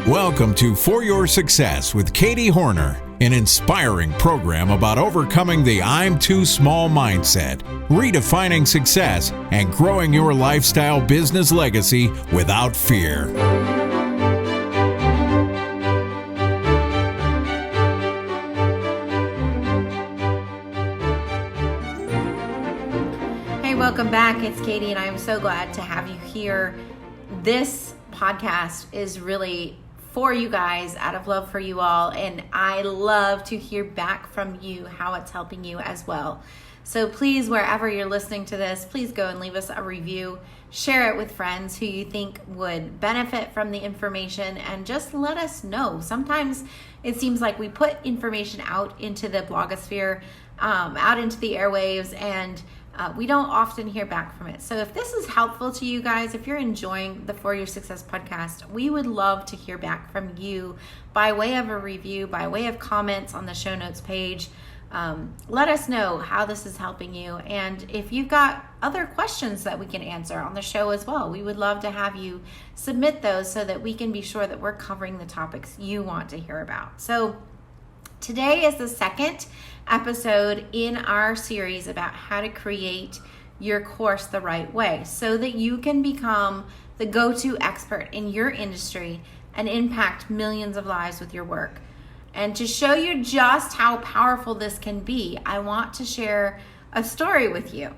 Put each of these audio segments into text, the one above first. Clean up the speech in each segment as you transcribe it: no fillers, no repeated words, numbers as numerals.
Welcome to For Your Success with Katie Hornor, an inspiring program about overcoming the I'm too small mindset, redefining success, and growing your lifestyle business legacy without fear. Hey, welcome back. It's Katie, and I'm so glad to have you here. This podcast is really for you guys, out of love for you all, and I love to hear back from you how it's helping you as well. So please, wherever you're listening to this, please go and leave us a review, share it with friends who you think would benefit from the information, and just let us know. Sometimes it seems like we put information out into the blogosphere, out into the airwaves, and we don't often hear back from it. So if this is helpful to you guys, if you're enjoying the For Your Success podcast, we would love to hear back from you by way of a review, by way of comments on the show notes page. Let us know how this is helping you. And if you've got other questions that we can answer on the show as well, we would love to have you submit those so that we can be sure that we're covering the topics you want to hear about. So today is the second episode in our series about how to create your course the right way so that you can become the go-to expert in your industry and impact millions of lives with your work. And to show you just how powerful this can be, I want to share a story with you.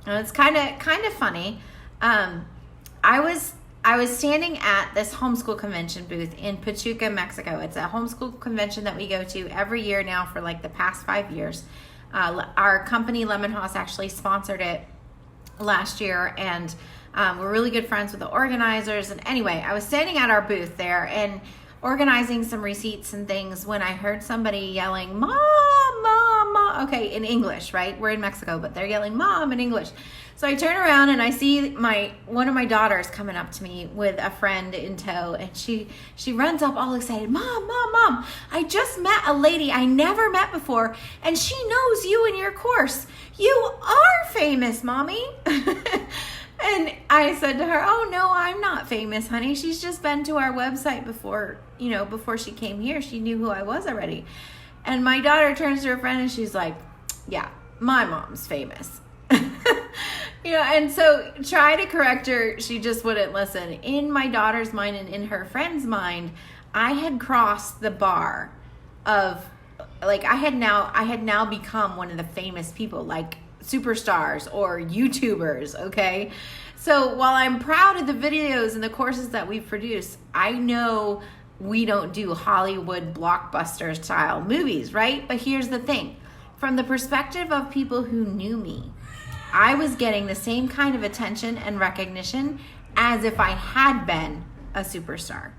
And it's kind of funny. I was standing at this homeschool convention booth in Pachuca, Mexico. It's a homeschool convention that we go to every year now for like the past 5 years. Our company, Lemon House, actually sponsored it last year, and we're really good friends with the organizers. And anyway, I was standing at our booth there and organizing some receipts and things when I heard somebody yelling, "Mom, Mom, Mom." Okay, in English, right? We're in Mexico, but they're yelling "Mom" in English. So I turn around and I see one of my daughters coming up to me with a friend in tow, and she runs up all excited, "Mom, Mom, Mom, I just met a lady I never met before, and she knows you and your course. You are famous, Mommy." And I said to her, "Oh, no, I'm not famous, honey. She's just been to our website before she came here. She knew who I was already." And my daughter turns to her friend and she's like, "Yeah, my mom's famous." And so try to correct her. She just wouldn't listen. In my daughter's mind and in her friend's mind, I had crossed the bar of, like, I had now become one of the famous people, like superstars or YouTubers, okay? So while I'm proud of the videos and the courses that we've produced, I know we don't do Hollywood blockbuster style movies, right? But here's the thing. From the perspective of people who knew me, I was getting the same kind of attention and recognition as if I had been a superstar.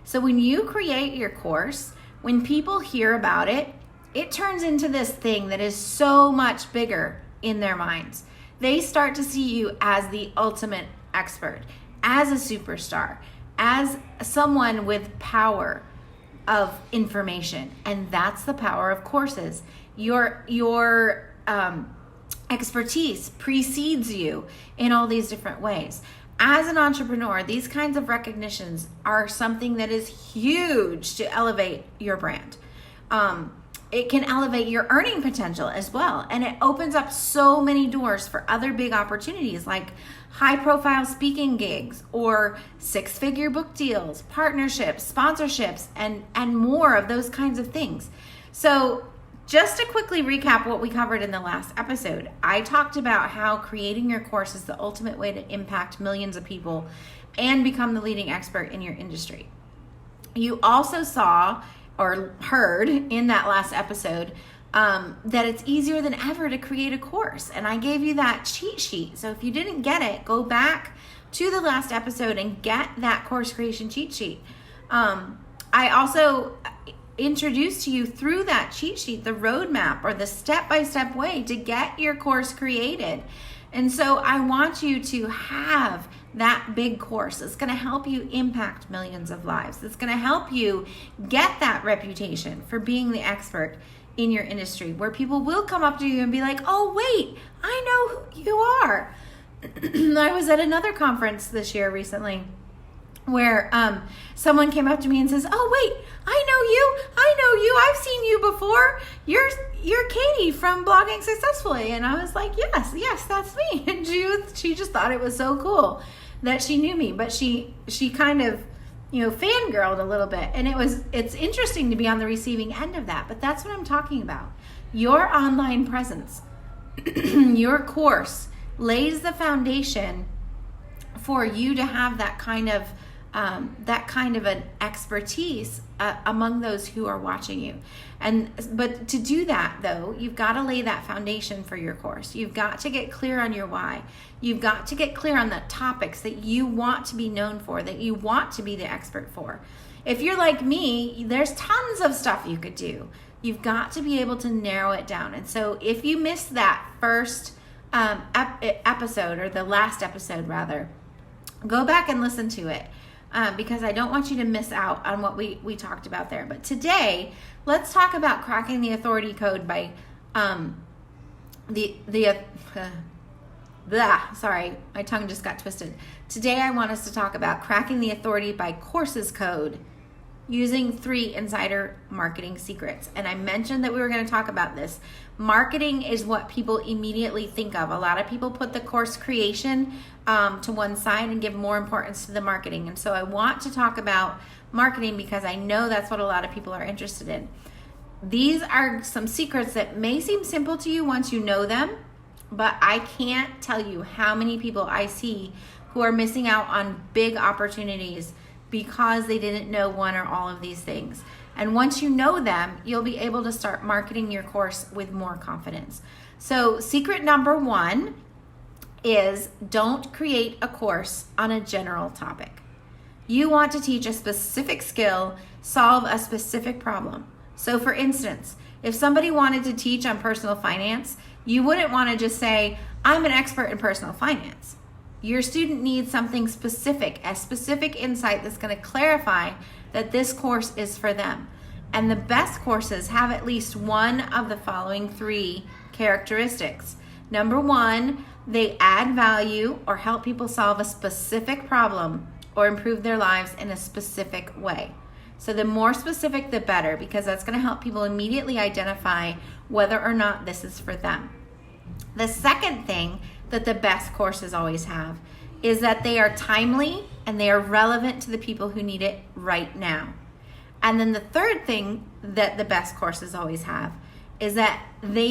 So when you create your course, when people hear about it, it turns into this thing that is so much bigger in their minds. They start to see you as the ultimate expert, as a superstar, as someone with power of information. And that's the power of courses. Your expertise precedes you in all these different ways. As an entrepreneur, these kinds of recognitions are something that is huge to elevate your brand. It can elevate your earning potential as well. And it opens up so many doors for other big opportunities like high-profile speaking gigs or six-figure book deals, partnerships, sponsorships, and more of those kinds of things. So just to quickly recap what we covered in the last episode, I talked about how creating your course is the ultimate way to impact millions of people and become the leading expert in your industry. You also saw or heard in that last episode that it's easier than ever to create a course. And I gave you that cheat sheet. So if you didn't get it, go back to the last episode and get that course creation cheat sheet. I also introduced to you through that cheat sheet the roadmap or the step-by-step way to get your course created. And so I want you to have that big course. It's going to help you impact millions of lives. It's going to help you get that reputation for being the expert in your industry, where people will come up to you and be like, "Oh, wait, I know who you are." I was at another conference this year recently, where someone came up to me and says, "Oh wait, I know you, I've seen you before. You're Katie from Blogging Successfully." And I was like, yes, that's me. And she just thought it was so cool that she knew me, but she kind of, fangirled a little bit. And it's interesting to be on the receiving end of that, but that's what I'm talking about. Your online presence, your course lays the foundation for you to have that kind of an expertise among those who are watching you. But to do that, though, you've got to lay that foundation for your course. You've got to get clear on your why. You've got to get clear on the topics that you want to be known for, that you want to be the expert for. If you're like me, there's tons of stuff you could do. You've got to be able to narrow it down. And so if you missed that first episode, or the last episode rather, go back and listen to it. Because I don't want you to miss out on what we talked about there. But today, let's talk about cracking the authority code by sorry, my tongue just got twisted. Today, I want us to talk about cracking the authority by courses code using 3 insider marketing secrets. And I mentioned that we were going to talk about this. Marketing is what people immediately think of. A lot of people put the course creation to one side and give more importance to the marketing. And so I want to talk about marketing because I know that's what a lot of people are interested in. These are some secrets that may seem simple to you once you know them, but I can't tell you how many people I see who are missing out on big opportunities because they didn't know one or all of these things. And once you know them, you'll be able to start marketing your course with more confidence. So secret number 1 is don't create a course on a general topic. You want to teach a specific skill, solve a specific problem. So for instance, if somebody wanted to teach on personal finance, you wouldn't want to just say, "I'm an expert in personal finance." Your student needs something specific, a specific insight that's going to clarify that this course is for them. And the best courses have at least one of the following 3 characteristics. Number 1, they add value or help people solve a specific problem or improve their lives in a specific way. So the more specific, the better, because that's going to help people immediately identify whether or not this is for them. The second thing that the best courses always have is that they are timely and they are relevant to the people who need it right now. And then the third thing that the best courses always have is that they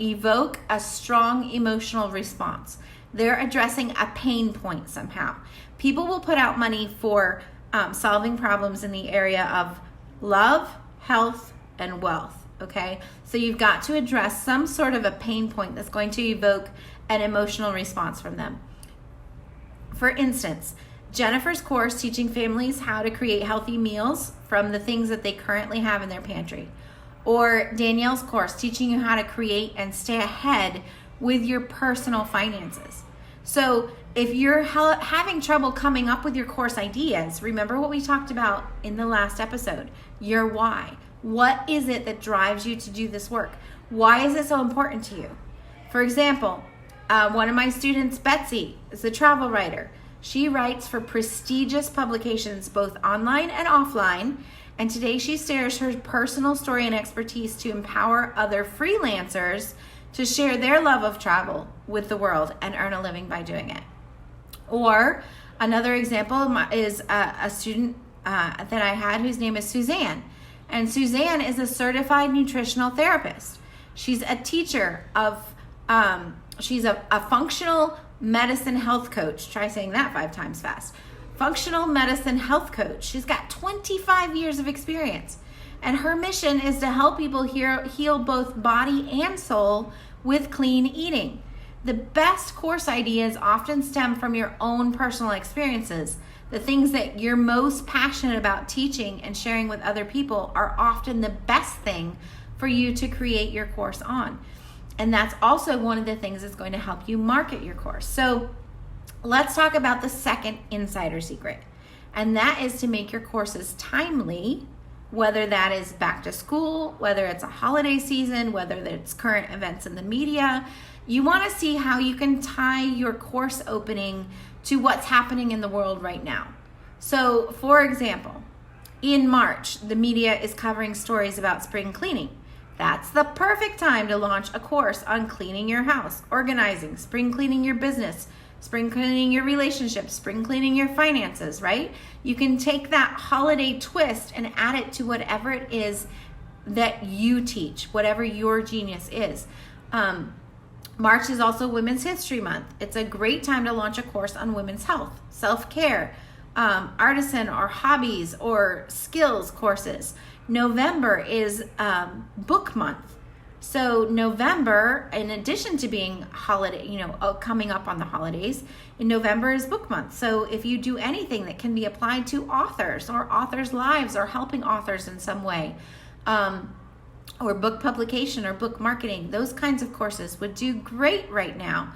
evoke a strong emotional response. They're addressing a pain point somehow. People will put out money for solving problems in the area of love, health, and wealth. Okay, so you've got to address some sort of a pain point that's going to evoke an emotional response from them. For instance, Jennifer's course teaching families how to create healthy meals from the things that they currently have in their pantry. Or Danielle's course teaching you how to create and stay ahead with your personal finances. So if you're having trouble coming up with your course ideas, remember what we talked about in the last episode, your why. What is it that drives you to do this work? Why is it so important to you? For example, one of my students, Betsy, is a travel writer. She writes for prestigious publications, both online and offline. And today she shares her personal story and expertise to empower other freelancers to share their love of travel with the world and earn a living by doing it. Or another example is a student that I had whose name is Suzanne. And Suzanne is a certified nutritional therapist. She's a teacher of, she's a functional medicine health coach. Try saying that 5 times fast. Functional medicine health coach. She's got 25 years of experience. And her mission is to help people heal both body and soul with clean eating. The best course ideas often stem from your own personal experiences. The things that you're most passionate about teaching and sharing with other people are often the best thing for you to create your course on. And that's also one of the things that's going to help you market your course. So let's talk about the second insider secret. And that is to make your courses timely, whether that is back to school, whether it's a holiday season, whether it's current events in the media. You want to see how you can tie your course opening to what's happening in the world right now. So, for example, in March, the media is covering stories about spring cleaning. That's the perfect time to launch a course on cleaning your house, organizing, spring cleaning your business, spring cleaning your relationships, spring cleaning your finances, right? You can take that holiday twist and add it to whatever it is that you teach, whatever your genius is. March is also Women's History Month. It's a great time to launch a course on women's health, self-care, artisan or hobbies or skills courses. November is book month. So November, in addition to being holiday, coming up on the holidays, in November is book month. So if you do anything that can be applied to authors or authors' lives or helping authors in some way, or book publication or book marketing, those kinds of courses would do great right now.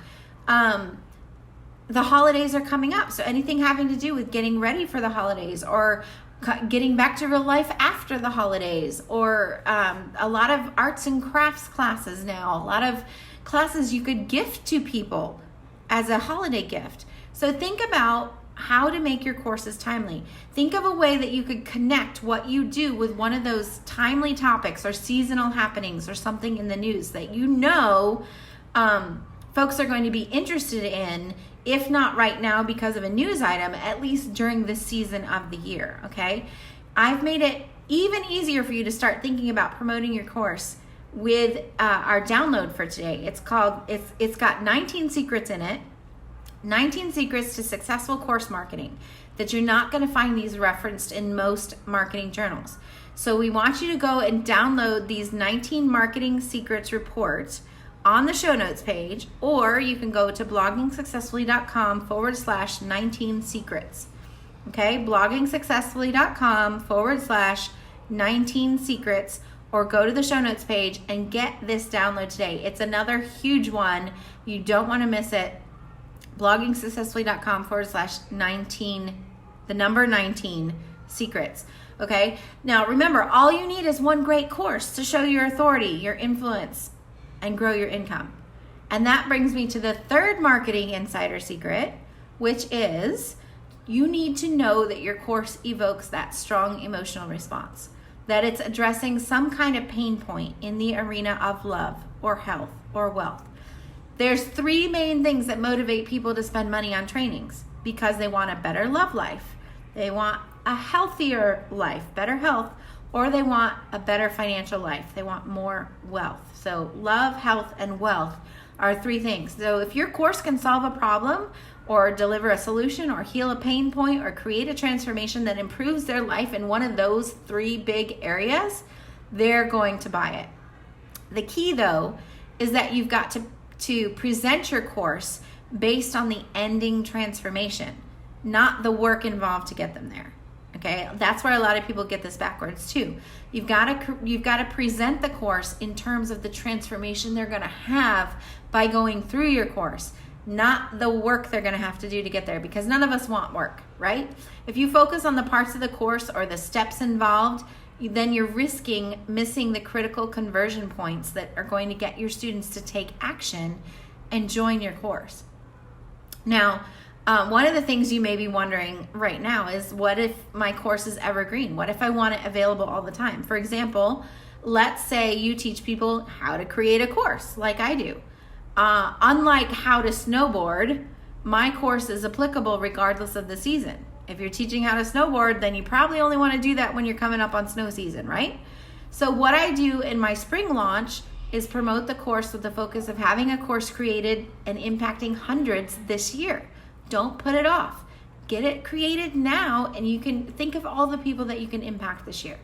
The holidays are coming up, so anything having to do with getting ready for the holidays or getting back to real life after the holidays, or a lot of arts and crafts classes now, a lot of classes you could gift to people as a holiday gift. So think about how to make your courses timely. Think of a way that you could connect what you do with one of those timely topics or seasonal happenings or something in the news that folks are going to be interested in, if not right now because of a news item, at least during this season of the year, okay? I've made it even easier for you to start thinking about promoting your course with our download for today. It's got 19 secrets in it, 19 secrets to successful course marketing that you're not going to find these referenced in most marketing journals. So we want you to go and download these 19 marketing secrets reports on the show notes page, or you can go to bloggingsuccessfully.com/19 secrets. Okay, bloggingsuccessfully.com/19 secrets, or go to the show notes page and get this download today. It's another huge one. You don't want to miss it. bloggingsuccessfully.com/19, the number 19 secrets. Okay, now remember, all you need is one great course to show your authority, your influence, and grow your income. And that brings me to the third marketing insider secret, which is you need to know that your course evokes that strong emotional response, that it's addressing some kind of pain point in the arena of love or health or wealth. There's three main things that motivate people to spend money on trainings: because they want a better love life, they want a healthier life, better health, or they want a better financial life. They want more wealth. So love, health, and wealth are three things. So if your course can solve a problem or deliver a solution or heal a pain point or create a transformation that improves their life in one of those three big areas, they're going to buy it. The key, though, is that you've got to present your course based on the ending transformation, not the work involved to get them there. Okay, that's where a lot of people get this backwards too. You've got to present the course in terms of the transformation they're going to have by going through your course, not the work they're going to have to do to get there, because none of us want work, right? If you focus on the parts of the course or the steps involved, then you're risking missing the critical conversion points that are going to get your students to take action and join your course. Now, one of the things you may be wondering right now is, what if my course is evergreen? What if I want it available all the time? For example, let's say you teach people how to create a course like I do. Unlike how to snowboard, my course is applicable regardless of the season. If you're teaching how to snowboard, then you probably only want to do that when you're coming up on snow season, right? So what I do in my spring launch is promote the course with the focus of having a course created and impacting hundreds this year. Don't put it off. Get it created now, and you can think of all the people that you can impact this year.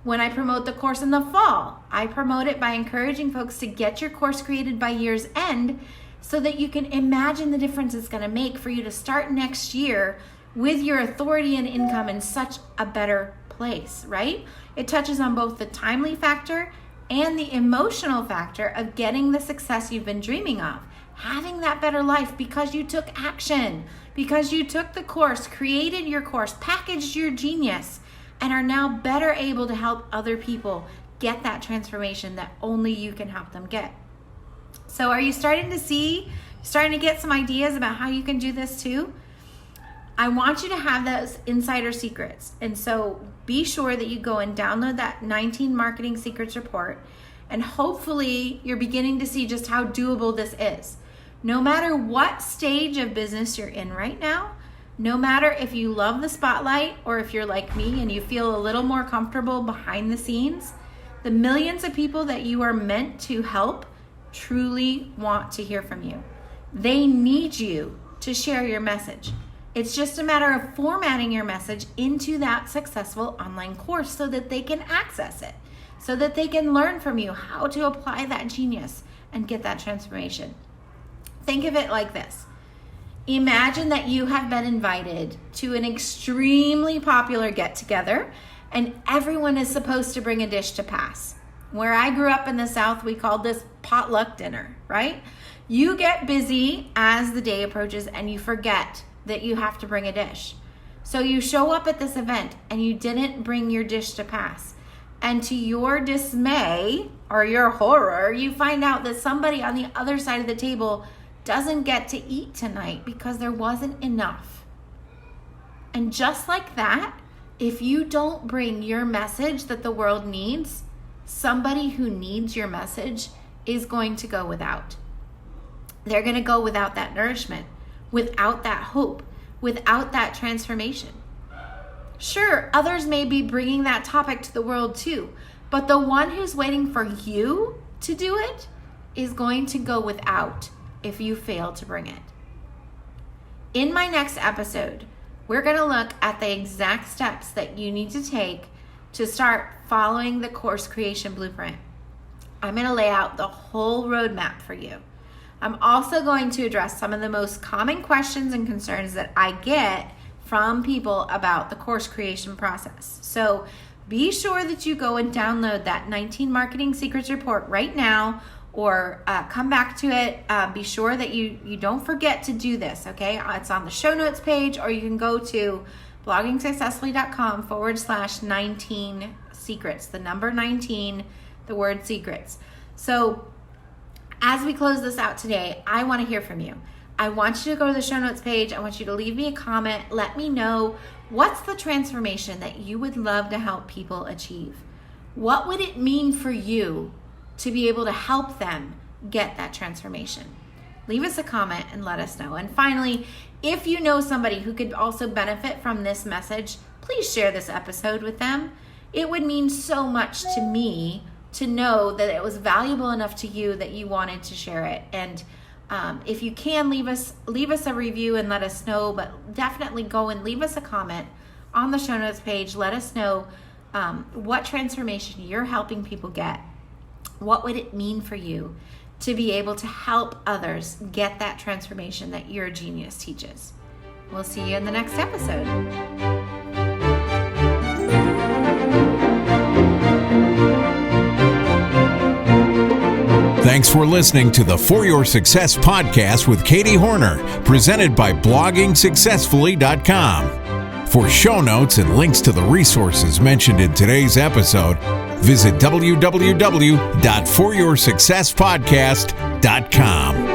When I promote the course in the fall, I promote it by encouraging folks to get your course created by year's end so that you can imagine the difference it's going to make for you to start next year with your authority and income in such a better place, right? It touches on both the timely factor and the emotional factor of getting the success you've been dreaming of. Having that better life because you took action, because you took the course, created your course, packaged your genius, and are now better able to help other people get that transformation that only you can help them get. So are you starting to get some ideas about how you can do this too? I want you to have those insider secrets. And so be sure that you go and download that 19 Marketing Secrets report. And hopefully you're beginning to see just how doable this is. No matter what stage of business you're in right now, no matter if you love the spotlight or if you're like me and you feel a little more comfortable behind the scenes, the millions of people that you are meant to help truly want to hear from you. They need you to share your message. It's just a matter of formatting your message into that successful online course so that they can access it, so that they can learn from you how to apply that genius and get that transformation. Think of it like this. Imagine that you have been invited to an extremely popular get-together and everyone is supposed to bring a dish to pass. Where I grew up in the South, we called this potluck dinner, right? You get busy as the day approaches and you forget that you have to bring a dish. So you show up at this event and you didn't bring your dish to pass. And to your dismay or your horror, you find out that somebody on the other side of the table doesn't get to eat tonight because there wasn't enough. And just like that, if you don't bring your message that the world needs, somebody who needs your message is going to go without. They're going to go without that nourishment, without that hope, without that transformation. Sure, others may be bringing that topic to the world too, but the one who's waiting for you to do it is going to go without if you fail to bring it. In my next episode, we're going to look at the exact steps that you need to take to start following the course creation blueprint. I'm going to lay out the whole roadmap for you. I'm also going to address some of the most common questions and concerns that I get from people about the course creation process. So be sure that you go and download that 19 Marketing Secrets report right now, or come back to it. Be sure that you don't forget to do this, okay? It's on the show notes page, or you can go to bloggingsuccessfully.com/19 secrets, the number 19, the word secrets. So as we close this out today, I want to hear from you. I want you to go to the show notes page. I want you to leave me a comment. Let me know, what's the transformation that you would love to help people achieve? What would it mean for you to be able to help them get that transformation? Leave us a comment and let us know. And finally, if you know somebody who could also benefit from this message, please share this episode with them. It would mean so much to me to know that it was valuable enough to you that you wanted to share it. And if you can, leave us a review and let us know, but definitely go and leave us a comment on the show notes page. Let us know what transformation you're helping people get. What would it mean for you to be able to help others get that transformation that your genius teaches? We'll see you in the next episode. Thanks for listening to the For Your Success podcast with Katie Hornor, presented by bloggingsuccessfully.com. For show notes and links to the resources mentioned in today's episode, visit www.foryoursuccesspodcast.com.